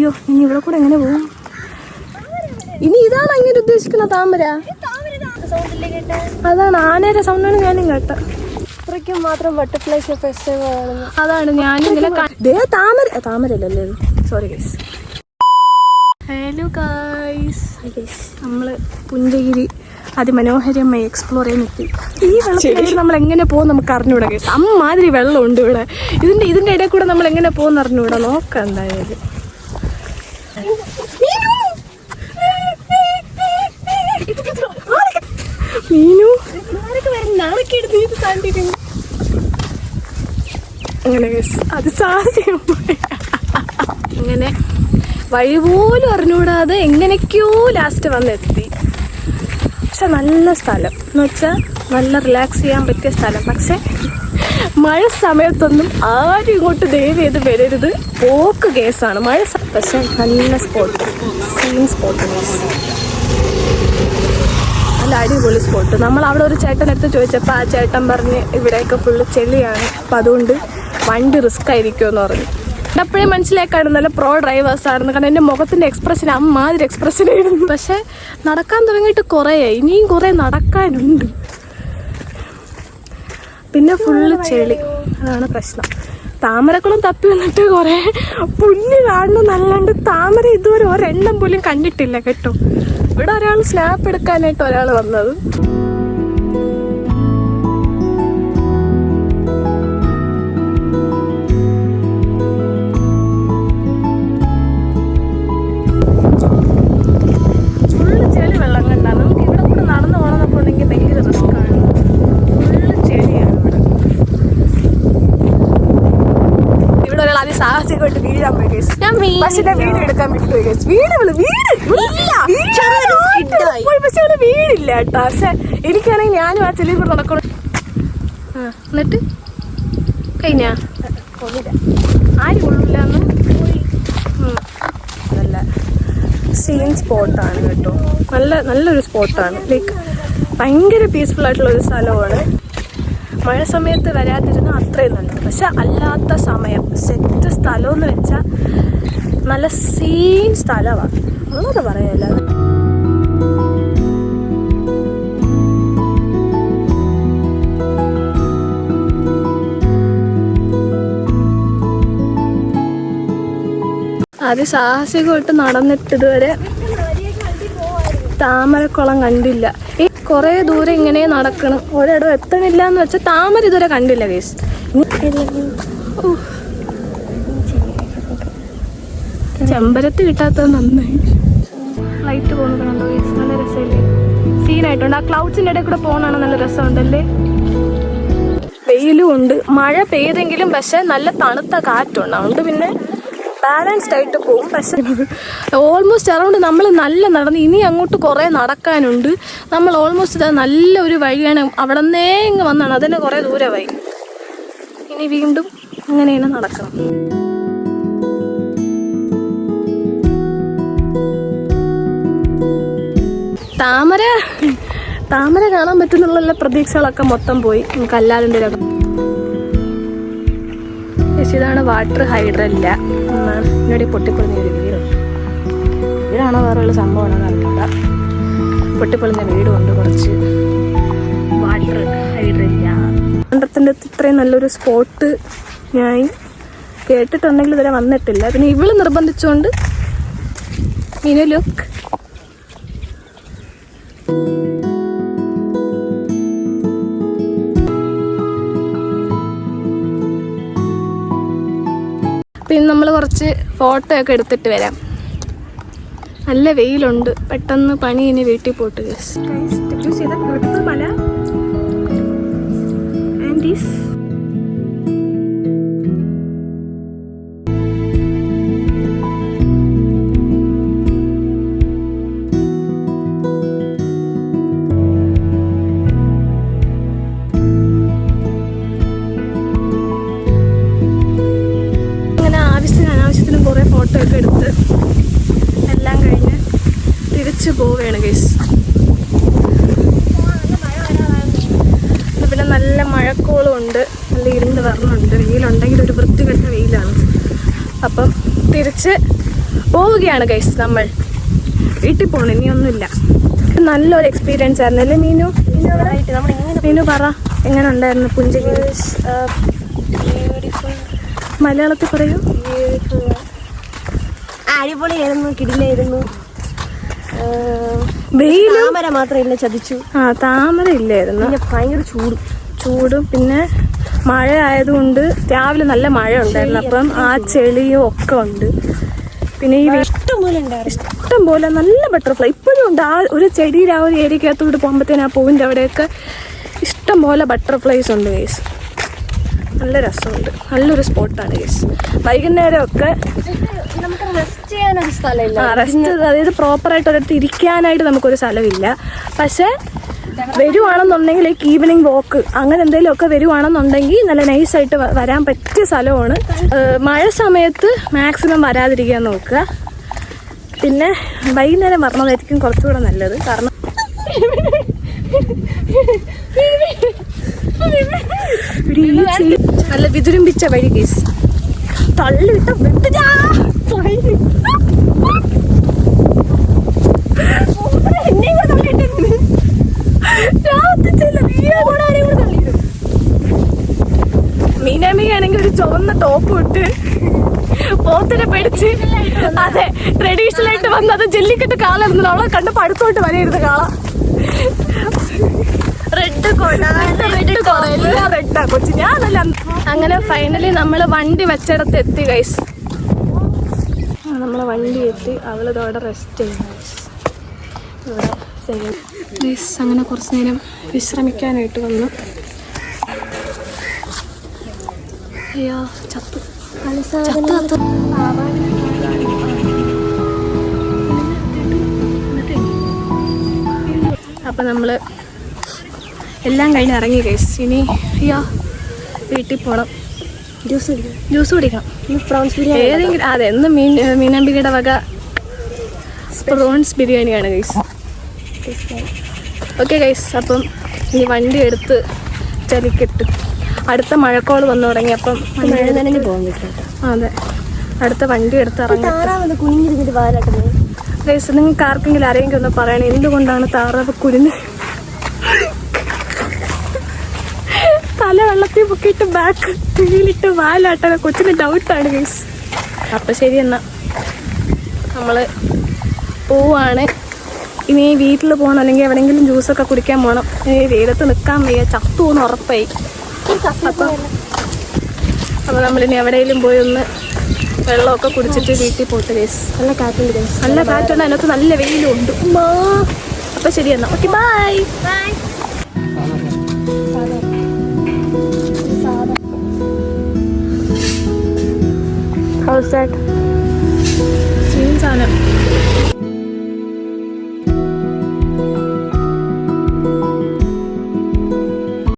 അയ്യോ ഇനി ഇവിടെ കൂടെ എങ്ങനെ പോകും? ഇനി ഇതാണ് അങ്ങനെ ഉദ്ദേശിക്കുന്ന താമര? അതാണ് ആനയുടെ സൗണ്ടാണ് ഞാനും കേട്ട. അത്രയ്ക്കും മാത്രം ബട്ടർഫ്ലൈസ് ഫെസ്റ്റിവൽ. അതാണ് ഞാനിങ്ങനെ താമരല്ലേ. Sorry guys. ഹലോ ഗൈസ്, നമ്മള് പുഞ്ചഗിരി അതിമനോഹരമായി എക്സ്പ്ലോർ ചെയ്യാൻ എത്തി. ഈ വെള്ളത്തിൽ നമ്മൾ എങ്ങനെ പോകും നമുക്ക് അറിഞ്ഞൂടാ ഗൈസ്. അമ്മാതിരി വെള്ളമുണ്ട് ഇവിടെ. ഇതിന്റെ ഇടയിൽ കൂടെ നമ്മൾ എങ്ങനെ പോകുന്ന അറിഞ്ഞൂടാ. നോക്കാം എന്തായാലും. മീനു അങ്ങനെ അത് സാധ്യം. അങ്ങനെ വഴി പോലും അറിഞ്ഞുകൂടാതെ എങ്ങനെയൊക്കെയോ ലാസ്റ്റ് വന്നെത്തി. പക്ഷെ നല്ല സ്ഥലം എന്ന് വെച്ചാൽ നല്ല റിലാക്സ് ചെയ്യാൻ പറ്റിയ സ്ഥലം. പക്ഷെ മഴ സമയത്തൊന്നും ആരും ഇങ്ങോട്ട് ദയവ് ചെയ്ത് വരരുത്. പോക്ക് കേസാണ് മഴ. പക്ഷെ നല്ല സ്പോട്ട്, സീൻ സ്പോട്ട്, നല്ല അടിപൊളി സ്പോട്ട്. നമ്മൾ അവിടെ ഒരു ചേട്ടനടുത്ത് ചോദിച്ചപ്പോൾ ആ ചേട്ടൻ പറഞ്ഞ് ഇവിടെയൊക്കെ ഫുള്ള് ചെളിയാണ്, അപ്പം അതുകൊണ്ട് വണ്ടി റിസ്ക് ആയിരിക്കുമെന്ന് പറഞ്ഞു. അപ്പോഴേ മനസ്സിലാക്കാണ് നല്ല പ്രോ ഡ്രൈവേഴ്സ് ആയിരുന്നു. കാരണം എൻ്റെ മുഖത്തിൻ്റെ എക്സ്പ്രഷൻ അമ്മാതിരി എക്സ്പ്രഷൻ ആയിരുന്നു. പക്ഷെ നടക്കാൻ തുടങ്ങിയിട്ട് കുറേയായി, ഇനിയും കുറേ നടക്കാനുണ്ട്. പിന്നെ ഫുള്ള് ചെളി, അതാണ് പ്രശ്നം. താമരക്കുളം തപ്പി വന്നിട്ട് കുറേ പുല്ല് കാണണം നല്ലാണ്ട് താമര ഇതുവരെ ഒരെണ്ണം പോലും കണ്ടിട്ടില്ല കേട്ടോ. ഇവിടെ ഒരാൾ സ്നാപ്പ് എടുക്കാനായിട്ട് ഒരാൾ വന്നത്. ഫുള്ള് ചെളി വെള്ളം കണ്ടാ നമുക്ക് ഇവിടെ കൂടെ നടന്നു പോകണമെന്നൊക്കെ ഉണ്ടെങ്കിൽ ഭയങ്കര റിസ്ക്കാണ്. ഫുള്ള് ചെളിയാണ് ഇവിടെ. ഇവിടെ ഒരാൾ അതിസാഹസികമായിട്ട് വീഴാൻ പോയി. പക്ഷെ വീട് എടുക്കാൻ വിട്ടുപോയി. പക്ഷെ അവിടെ വീടില്ല കേട്ടോ. പക്ഷെ എനിക്കാണെങ്കിൽ ഞാനും ആ ചെളിയിൽ കൂടെ നടക്കണം. എന്നിട്ട് കഴിഞ്ഞ ആരും കൊള്ളില്ലാന്ന്. നല്ല സീൻ സ്പോട്ടാണ് കേട്ടോ. നല്ലൊരു സ്പോട്ടാണ്. ലൈക്ക് ഭയങ്കര പീസ്ഫുൾ ആയിട്ടുള്ള ഒരു സ്ഥലമാണ്. മഴ സമയത്ത് വരാതിരുന്ന അത്രയും നല്ലത്. പക്ഷെ അല്ലാത്ത സമയം സെറ്റ് സ്ഥലം എന്ന് വെച്ചാൽ നല്ല സീൻ സ്ഥലമാണ്. അങ്ങനെ പറയല്ല. അതിസാഹസികമായിട്ട് നടന്നിട്ട് ഇതുവരെ താമരക്കുളം കണ്ടില്ല. ഈ കുറേ ദൂരം ഇങ്ങനെ നടക്കണം, ഒരിടം എത്തണില്ല എന്ന് വെച്ചാൽ താമര ഇതുവരെ കണ്ടില്ല കേസ്. ചെമ്പരത്ത് കിട്ടാത്തത് നന്നായി. ലൈറ്റ് പോകുന്നുണ്ടോ കേസ്? നല്ല രസമല്ലേ, സീനായിട്ടുണ്ട്. ആ ക്ലൗഡ്സിൻ്റെ ഇടയിൽ കൂടെ പോകുന്നതാണ് നല്ല രസമുണ്ടല്ലേ. വെയിലും ഉണ്ട്, മഴ പെയ്തെങ്കിലും പക്ഷെ നല്ല തണുത്ത കാറ്റുണ്ട്. അതുകൊണ്ട് പിന്നെ ബാലൻസ്ഡ് ആയിട്ട് പോകും. പക്ഷെ ഓൾമോസ്റ്റ് അറൗണ്ട് നമ്മൾ നല്ല നടന്ന് ഇനി അങ്ങോട്ട് കുറേ നടക്കാനുണ്ട്. നമ്മൾ ഓൾമോസ്റ്റ് നല്ല ഒരു വഴിയാണ്, അവിടെ നിന്നേ ഇങ്ങ് വന്നാണ്, അതിന് കുറേ ദൂരമായി. ഇനി വീണ്ടും അങ്ങനെയാണ് നടക്കണം. താമര കാണാൻ പറ്റുന്നുള്ള പ്രതീക്ഷകളൊക്കെ മൊത്തം പോയി. നമുക്ക് അല്ലാതിൻ്റെ ഇതാണ് വാട്ടർ ഹൈഡ്രല്ല എന്നാണ് ഇവിടെ പൊട്ടിപ്പൊളിഞ്ഞ ഒരു വീടാണോ വേറെയുള്ള സംഭവമാണോ അറിയില്ല. പൊട്ടിപ്പൊളിഞ്ഞ വീടുമുണ്ട്, കുറച്ച് വാട്ടർ ഹൈഡ്രല്ല. കണ്ടത്തിൻ്റെ ഇത്രയും നല്ലൊരു സ്പോട്ട് ഞാൻ കേട്ടിട്ടുണ്ടെങ്കിൽ ഇതുവരെ വന്നിട്ടില്ല. പിന്നെ ഇവള് നിർബന്ധിച്ചുകൊണ്ട് മീനു ലുക്ക്. പിന്നെ നമ്മൾ കുറച്ച് ഫോട്ടോ ഒക്കെ എടുത്തിട്ട് വരാം. നല്ല വെയിലുണ്ട്, പെട്ടെന്ന് പണി ഇനി വീട്ടിൽ പോയിട്ട്. മല അനാവശ്യത്തിനും കുറേ ഫോട്ടോ ഒക്കെ എടുത്ത് എല്ലാം കഴിഞ്ഞ് തിരിച്ചു പോവുകയാണ് ഗൈസ്. പിന്നെ നല്ല മഴക്കോളും ഉണ്ട്, നല്ല ഇരുണ്ട് വരണുണ്ട്. വെയിലുണ്ടെങ്കിൽ ഒരു വൃത്തികെട്ട വെയിലാണ്. അപ്പം തിരിച്ച് പോവുകയാണ് ഗൈസ്. നമ്മൾ വീട്ടിൽ പോകണം, ഇനിയൊന്നുമില്ല. നല്ലൊരു എക്സ്പീരിയൻസ് ആയിരുന്നു അല്ലേ മീനു? മീനു പറ, എങ്ങനെ ഉണ്ടായിരുന്നു പുഞ്ചഗിരി? മലയാളത്തിൽ പറയൂ. അടിപൊളിയായിരുന്നു, കിടിലായിരുന്നു. വെയിലും താമര മാത്രമില്ല, ചതിച്ചു. താമര ഇല്ലായിരുന്നു. പിന്നെ ഭയങ്കര ചൂടും പിന്നെ മഴ ആയതുകൊണ്ട് രാവിലെ നല്ല മഴ ഉണ്ടായിരുന്നു. അപ്പം ആ ചെളിയും ഒക്കെ ഉണ്ട്. പിന്നെ ഈ ഇഷ്ടം പോലെ നല്ല ബട്ടർഫ്ലൈ ഇപ്പോഴും ഉണ്ട്. ആ ഒരു ചെടിയിൽ ആ ഒരു ഏരിയക്കകത്തോട്ട് പോകുമ്പോഴത്തേന് ആ പൂവിൻ്റെ അവിടെയൊക്കെ ഇഷ്ടം പോലെ ബട്ടർഫ്ലൈസ് ഉണ്ട് ഗൈസ്. നല്ല രസമുണ്ട്, നല്ലൊരു സ്പോട്ടാണ് ഗൈസ്. വൈകുന്നേരമൊക്കെ നമുക്ക് റെസ്റ്റ് ചെയ്യാനൊരു സ്ഥലമില്ല. റെസ്റ്റ്, അതായത് പ്രോപ്പറായിട്ട് ഒരിടത്ത് ഇരിക്കാനായിട്ട് നമുക്കൊരു സ്ഥലമില്ല. പക്ഷേ വരുവാണെന്നുണ്ടെങ്കിൽ ലൈക്ക് ഈവനിങ് വോക്ക് അങ്ങനെ എന്തെങ്കിലുമൊക്കെ വരുവാണെന്നുണ്ടെങ്കിൽ നല്ല നൈസായിട്ട് വരാൻ പറ്റിയ സ്ഥലമാണ്. മഴ സമയത്ത് മാക്സിമം വരാതിരിക്കാൻ നോക്കുക. പിന്നെ വൈകുന്നേരം വരണതായിരിക്കും കുറച്ചുകൂടെ നല്ലത്. കാരണം നല്ല വിതുരുമ്പിച്ച വഴി കേസ് തള്ളിവിട്ട മീനാമിയാണെങ്കിൽ ഒരു ചുവന്ന ടോപ്പ് ഇട്ട് പോത്തിനെ പേടിച്ച്, അതെ ട്രഡീഷണൽ ആയിട്ട് വന്നത് ജെല്ലിക്കെട്ട് കാലിടുന്നു. അവളെ കണ്ടപ്പോ അടുത്തോട്ട് വരരുത് കാള. റെഡ് എല്ലാം റെഡാ കൊച്ചു, ഞാനല്ല. അങ്ങനെ ഫൈനലി നമ്മള് വണ്ടി വെച്ചിടത്ത് എത്തി ഗൈസ്. നമ്മളെ വണ്ടി എത്തി. അവളിതോടെ റെസ്റ്റ് ചെയ്യും ഗൈസ്. അങ്ങനെ കുറച്ച് നേരം വിശ്രമിക്കാനായിട്ട് വന്നു. അയ്യോ ചത്തു. അപ്പം നമ്മൾ എല്ലാം കഴിഞ്ഞ് ഇറങ്ങി ഗൈസ്. ഇനി അയ്യോ വീട്ടിൽ പോകണം. ജ്യൂസ് കുടിക്കണം. പ്രോൺസ് ബിരിയാണി ഏതെങ്കിലും അതെ ഇന്ന് മീനമ്പികയുടെ വക പ്രോൺസ് ബിരിയാണിയാണ് ഗൈസ്. ഓക്കെ ഗൈസ്, അപ്പം ഇനി വണ്ടി എടുത്ത് ചലിക്കിട്ട് അടുത്ത മഴക്കോൾ വന്നു തുടങ്ങി. അപ്പം മഴ നനഞ്ഞ് പോകാൻ പറ്റും. അതെ, അടുത്ത വണ്ടി എടുത്ത് ഇറങ്ങി. കുഞ്ഞിരുന്നിട്ട് വാലാട്ടുന്നത് ഗൈസ്. നിങ്ങൾക്ക് ആർക്കെങ്കിലും ആരെങ്കിലും ഒന്ന് പറയണേ എന്തുകൊണ്ടാണ് താറാവ് കുരുന്ന് തല വെള്ളത്തിൽ പൊക്കിയിട്ട് ബാക്ക് വീലിട്ട് വാലാട്ടാൻ കൊച്ചിന് ഡൗട്ടാണ് ഗൈസ്. അപ്പം ശരി, എന്നാൽ നമ്മൾ പോവാണ്. ഇനി വീട്ടിൽ പോകണം, അല്ലെങ്കിൽ എവിടെയെങ്കിലും ജ്യൂസൊക്കെ കുടിക്കാൻ പോകണം. ഇനി വെയിലത്ത് നിൽക്കാൻ വയ്യ, ചത്തുവെന്ന് ഉറപ്പായി. അപ്പോൾ നമ്മളിനി എവിടെയെങ്കിലും പോയി ഒന്ന് വെള്ളമൊക്കെ കുടിച്ചിട്ട് വീട്ടിൽ പോട്ട് ഗൈസ്. നല്ല കാറ്റുണ്ട് ഗൈസ്. നല്ല കാറ്റുണ്ട്, അതിനകത്ത് നല്ല വെയിലും ഉണ്ട്. അപ്പോൾ ശരി എന്നാൽ ഓക്കെ ബൈ. How's that? സാധനം